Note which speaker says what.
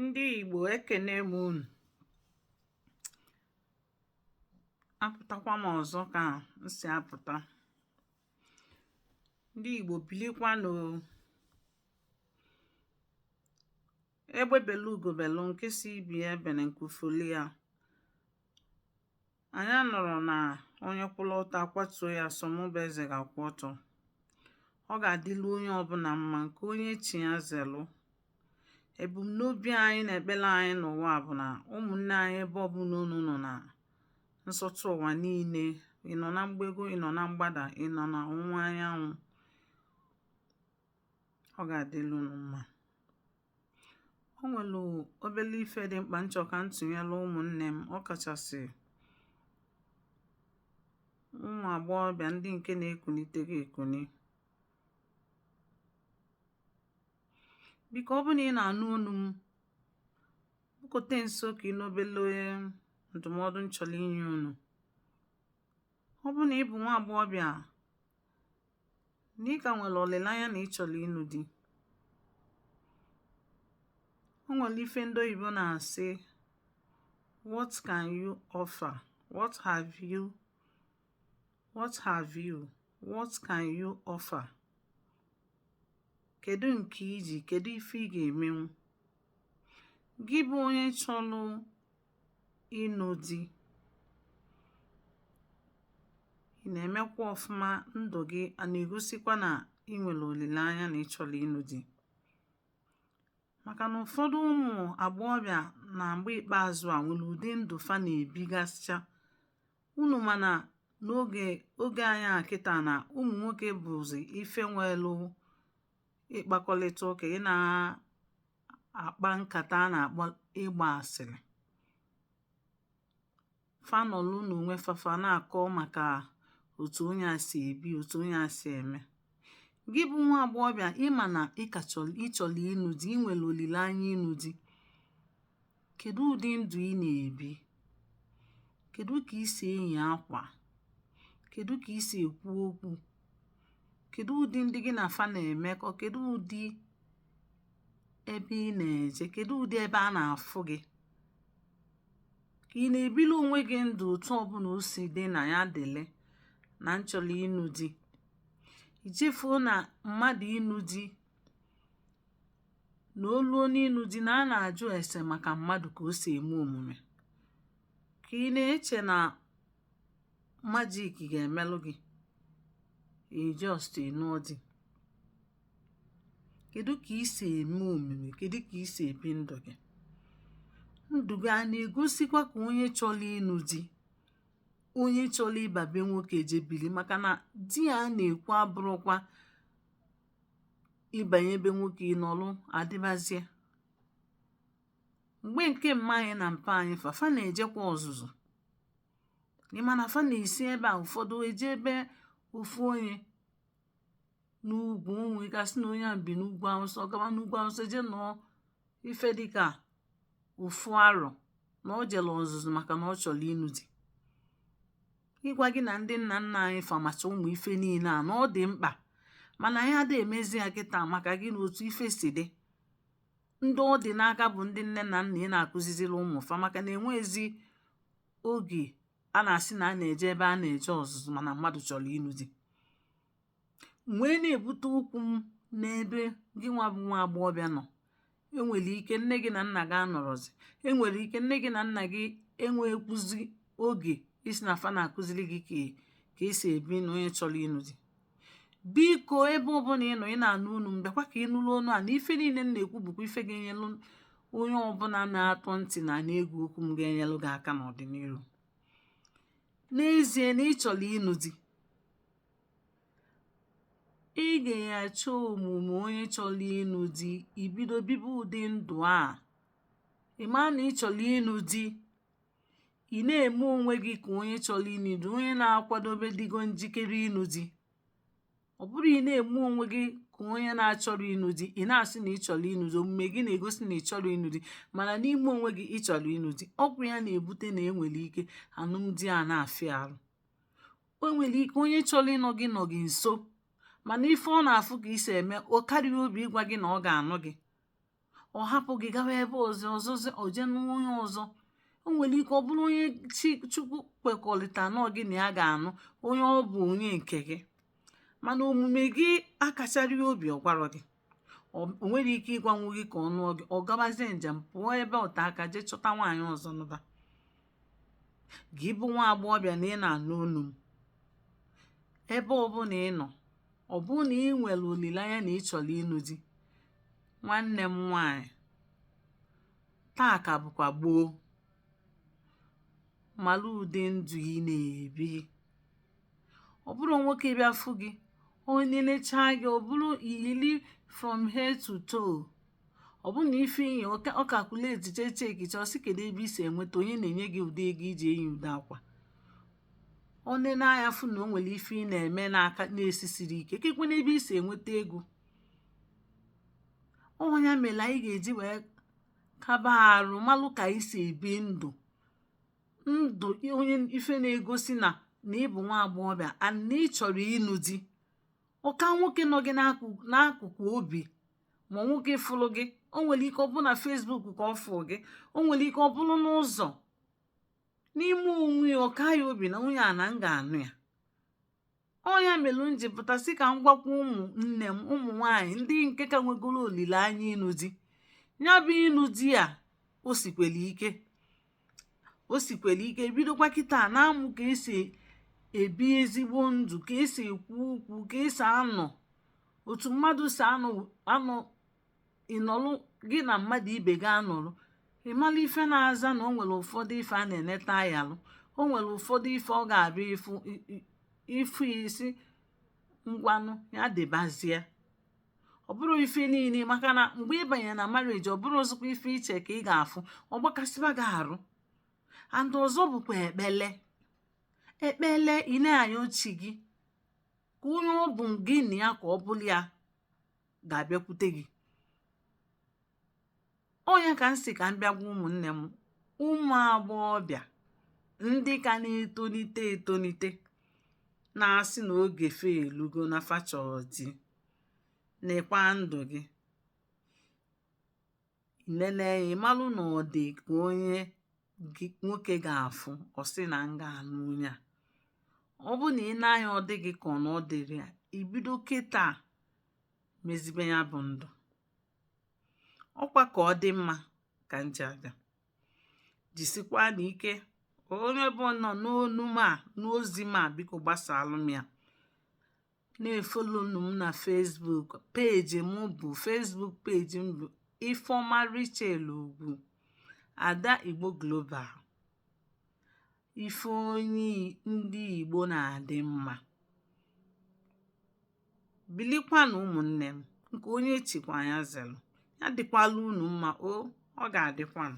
Speaker 1: Ndị Igbo ekene m unu. Apụtakwa m ọzọ ka m si apụta. Ndị Igbo bilikwanụ. Egbe belu ugo belu nke si ibi ebene nkufuli ya. Anyị anọrọ na onye kwụrụ ọtọ akwatuo ya, asọmụba eze ga-akwụ ọtọ. Ọ ga-adịlu onye ọbụla mma nke onye chi ya zelụ. Ebumnobi anyị na ekpere anyị n'ụwa bụ na ụmụnne anyị ebe ọbụla unu nọ na nsọtụ ụwa niile, ị nọ na mgbego, ị nọ na mgbada, ị nọ na ọwụwa anyanwụ, ọ ga-adịlu unu mma. O nwere obere ife dị mkpa nchọ ka m tụnyere ụmụnne m, ọ kachasị ụmụ agbọghọbịa ndị nke na-ekunite gị ekuni. Biko ọ bụ na ị na-anụ olu m, bụkote nso ka ị n'obele ndụmọdụ m chọrọ inye unu. Ọ bụ na ị bụ nwa agbọghọbịa na ị ka nwere olileanya na ị chọrọ ịnụ di, o nwere ife ndị oyibo na-asị what can you offer? What have you offer? Kedu nke iji, kedu ife ị ga-emenwu? Gị bụ onye chọrọ ịnụ di, ị na-emekwa ọfụma, ndụ gị a na-egosikwa na ị nwere olileanya na ị chọrọ ịnụ di? Maka na ụfọdụ ụmụ agbọghọbịa na mgbe ikpeazụ a nwere ụdị ndụ fa na-ebigasịcha. Unu mana n'oge anyị a kịta na ụmụ nwoke bụzi ife nwelu ịkpakọrịta ụka, ị na-akpa nkata a na-akpọ ịgba asịrị. Fanọlụ n'onwe fafa na-akọ maka otu onye a si ebi, otu onye a si eme. Gị bụ nwa agbọghọbịa, ịma na ịchọrọ ịnụ di, ị nwere olileanya ịnụ di. Kedu ụdị ndụ ị na-ebi? Kedu ka ị si eyi akwa? Kedu ka ị si ekwu okwu? Kedu ụdị ndị gị na afa na-emekọ? Kedu ụdị ebe ị na-eje? Kedu ụdị ebe a na-afụ gị? Ka ị na-ebili onwe gị ndụ otu ọbụla o si dị na ya dịle na nchọrọ ịnụ di? Ichefuo na mmadụ ịnụ di, na oluo n'ịnụ di, na a na-ajụ ese maka mmadụ ka o si eme omume. Ka ị na-eche na majik ga-emelụ gị just ịnụọ di? Kedu ka ị si eme omume? Kedu ka ị si ebi ndụ gị? Ndụ gị a na-egosikwa ka onye chọrọ ịnụ di, onye chọrọ ịbabe nwoke jebili? Maka na di a na-ekwu abụrụkwa ịbanye ebe nwoke ịnọlụ adịbazie. Mgbe nke mma anyị na mpa anyị fa na-ejekwa ọzụzụ. Ịma na fa na-esi ebe a, ụfọdụ eje ebe ofu onye n'ugwu, onwe gasị na onye a bi n'ugwu Awụsa, ọ gaba n'ugwu Awụsa je nọọ ife dịka ofu arọ na o jere ọzụzụ maka na ọ chọrọ ịnụ di. Ịgwa gị na ndị nna nna anyị famacha ụmụ ife niile a na ọ dị mkpa, mana anyị adịghị emezi ya kịta maka gị na otu ife si dị. Ndị ọ dị n'aka bụ ndị nne na nna ị na-akụziziri ụmụ fa, maka na enwezi oge a na-asị na a na-eje ebe a na-eje ọzụzụ mana mmadụ chọrọ ịnụ di. Wee na-ebute ụkwụ m n'ebe gị nwa bụ nwa agbọghọbịa nọ. Enwere ike nne gị na nna gị anọrọzi, enwere ike nne gị na nna gị enwekwuzi oge isi na fa na-akụziri gị ka esi ebi na onye chọrọ ịnụ di. Biko ebe ọbụla ị nọ, ị na-anụ unu m, bịakwa ka ị nụrụ ọnụ a, na ife niile m na-ekwu bụkwa ife ga-enyelu onye ọbụla na-atụ ntị na na-egwu okwu m, ga-enyelu gị aka n'ọdịnihu. N'ezie na ị chọrọ ịnụ di, ị ga-achọ omume onye chọrọ ịnụ di, ibido bibe ụdị ndụ a. Ị ma na ị chọrọ ịnụ di, ị na-eme onwe gị ka onye chọrọ ịnụ di, onye na-akwadobe digo njikere ịnụ di. Ọ bụrụ ị na-eme onwe gị ka onye na-achọrọ ịnụ di, ị na-asị na ị chọrọ ịnụ di, omume gị na-egosi na ị chọrọ ịnụ di, mana n'ime onwe gị ị chọrọ ịnụ di. Ọkwụ ya na-ebute na enwere ike alụmdi a na-afịa arụ. O nwere ike onye chọrọ ịnọ gị nso, mana ife ọ na-afụ ka isi eme, o karịrị obi ịgwa gị na ọ ga-anụ gị. ọ hapụ gị gawa ebe ọzọ oje n'onye ọzọ. O nwere ike ọ bụrụ onye Chukwu kwekọrịta na gị na ya ga-anụ, onye ọ bụ onye nke gị, mana omume gị akachara ya obi, ọ gwarọ gị. O nwere ike ịgwanwu gị ka ọ nụọ gị, ọ gabazie njem pụọ ebe ọta aka jee chọta nwaanyị ọzọ nụba. Gị bụ nwa agbọghọbịa na ị na-anụ olu m, ebe ọbụla ị nọ, ọ bụ na ị nwere olileanya na ị chọrọ ịnụ di, nwanne m nwaanyị, taa ka bụkwa gboo. Mara ụdị ndụ ị na-ebi. Ọ bụrụ nwoke bịa fụ gị, onye nechaa gị, ọ bụrụ iyili from head to toe. Ọ bụ na ife inye ọ kakuleti chekicha, ọ sị kedu ebe i si enweta, onye na-enye gị ụdị ego iji eyi ụdị akwa. Ọ nene anya fụ na o nwere ife ị na-eme n'aka na-esisiri ike, kekwe n'ebe i si enweta ego. Ọnya mere anyị ga-eji wee kaba arụ malụ ka anyị si ebi ndụ onye ife na-egosi na ịbụ nwa agbọghọbịa na ị chọrọ ịnụ di. Ọka nwoke nọ gị n'akụkụ obi, ma nwoke fụrụ gị, o nwere ike ọ bụrụ na Facebook ka ọ fụrụ gị, o nwere ike ọ bụrụ n'ụzọ, n'ime onwe ya, ọka ya obi na nwunye a na m ga-anụ ya. Ọnya mere m ji pụtasị ka m gwakwa ụmụnne m, ụmụ nwaanyị ndị nke ka nwegoro olileanya ịnụ di. Ya bụ ịnụ di a, o sikwere ike bidokwa kịta na-amụ ka esi ebi ezigbo ndụ, ka esi ekwu okwu, ka esi anọ, otu mmadụ si anọ ịnọrụ gị na mmadụ ibe gị anọrụ. Ịmala ife na-aza na o nwere ụfọdụ ife a na-eneta ayalụ, o nwere ụfọdụ ife ọ ga-abịa ịfụ isi ngwanụ ya debazie. Ọ bụrụ ife niile, maka na mgbe ị banyere na marriage, ọ bụrụ ọzọkwa ife iche ka ị ga-afụ, ọ gbakasịba gị arụ. And ọzọ bụkwa ekpele ị na-anya ochi gị ka onye ọ bụ gị na ya ka ọ bụrụ ya ga-abịakwute gị. Ọnya ka m si ka m bịa gwa ụmụnne m, ụmụ agbọghọbịa ndị ka na-etonite na-asị na oge fe elugo na fachọrọ di, n'ịkwa ndụ gị nene ya, ịmalụ na ọ dị ka onye nwoke ga-afụ ọ sị na m ga-anụ onye a. Ọ bụ na ị na-anya ọ dị gị ka ọ na ọ dịrị ya, ibido kịta mezibe ya bụ ndụ. Ọkwa ka ọ dị mma ka m ji abịa. Jisikwa n'ike, onye bụ nọ n'onu m a, n'ozi m a, biko gbasalụ m ya. Na-efolonu m na Facebook peji m bụ Facebook peji m bụ Ifeoma Richel Ugwu, Ada Igbo Global. Ife onye ndị Igbo na-adị mma. Bilikwanụ ụmụnne m, nke onye chikwa ya zelụ, ya dịkwala unu mma. Ọ ga-adịkwanụ.